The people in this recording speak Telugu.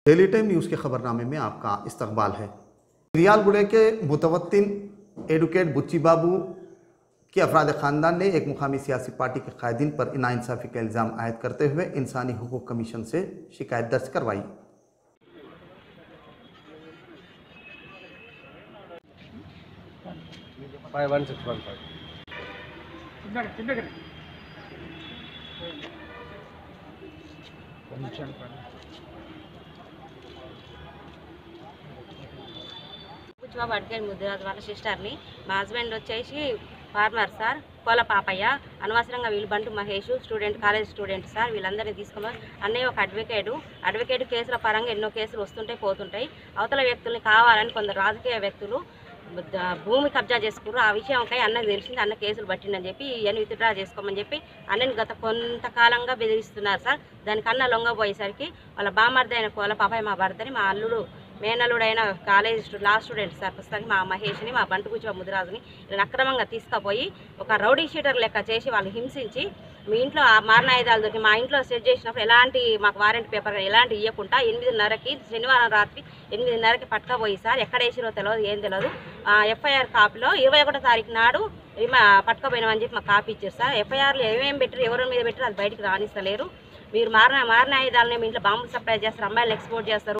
डेली टाइम न्यूज़ के खबरनामे में आपका इस्तकबाल है। रियालगुड़े के मुतवत्तिन एडवोकेट बुच्ची बाबू के अफराद ख़ानदान ने एक मुकामी सियासी पार्टी के कायदीन पर नाइंसाफ़ी का इल्ज़ाम आयद करते हुए इंसानी हुकूक कमीशन से शिकायत दर्ज करवाई। జాబ్ అడిగాను ముద్రాజ్ వాళ్ళ సిస్టర్ని. మా హస్బెండ్ వచ్చేసి ఫార్మర్ సార్, కోల పాపయ్య. అనవసరంగా వీళ్ళు బంటు Mahesh student, college student sir. వీళ్ళందరినీ తీసుకున్నారు. అన్నయ్య ఒక అడ్వకేట్ కేసుల పరంగా ఎన్నో కేసులు వస్తుంటాయి పోతుంటాయి. అవతల వ్యక్తుల్ని కావాలని కొందరు రాజకీయ వ్యక్తులు భూమి కబ్జా చేసుకున్నారు. ఆ విషయంకై అన్నకు తెలిసింది, అన్న కేసులు పట్టిందని చెప్పి ఇవన్నీ విత్డ్రా చేసుకోమని చెప్పి అన్నని గత కొంతకాలంగా బెదిరిస్తున్నారు సార్. దానికన్నా లొంగబోయేసరికి వాళ్ళ బామర్ది అయిన కోల పాపయ్య, మా భర్తని, మా అల్లుడు మేనల్లుడైన కాలేజ్ లా స్టూడెంట్ సార్ ప్రస్తుతానికి మా మహేష్ని, మా బంటుగుచ్చి ముదిరాజుని వీళ్ళని అక్రమంగా తీసుకుపోయి ఒక రౌడీ షీటర్ లెక్క చేసి వాళ్ళు హింసించి మీ ఇంట్లో ఆ మారణాయుధాలు దొరికి మా ఇంట్లో సెట్ చేసినప్పుడు ఎలాంటి మాకు వారెంట్ పేపర్ ఎలాంటి ఇవ్వకుండా 8:30కి శనివారం రాత్రి 8:30కి పట్టుకపోయి సార్. ఎక్కడ వేసిరో తెలియదు, ఏం తెలియదు. ఎఫ్ఐఆర్ కాపీలో 21వ తారీఖు నాడు పట్టుకపోయినామని చెప్పి మాకు కాపీ ఇచ్చారు సార్. ఎఫ్ఐఆర్లో ఏమేమి పెట్టారు, ఎవరి మీద పెట్టారు అది బయటకు రానిస్తలేరు. మీరు మారణాయుధాలని మీ ఇంట్లో బాంబులు సప్లై చేస్తారు, అమ్మాయిలు ఎక్స్పోర్ట్ చేస్తారు.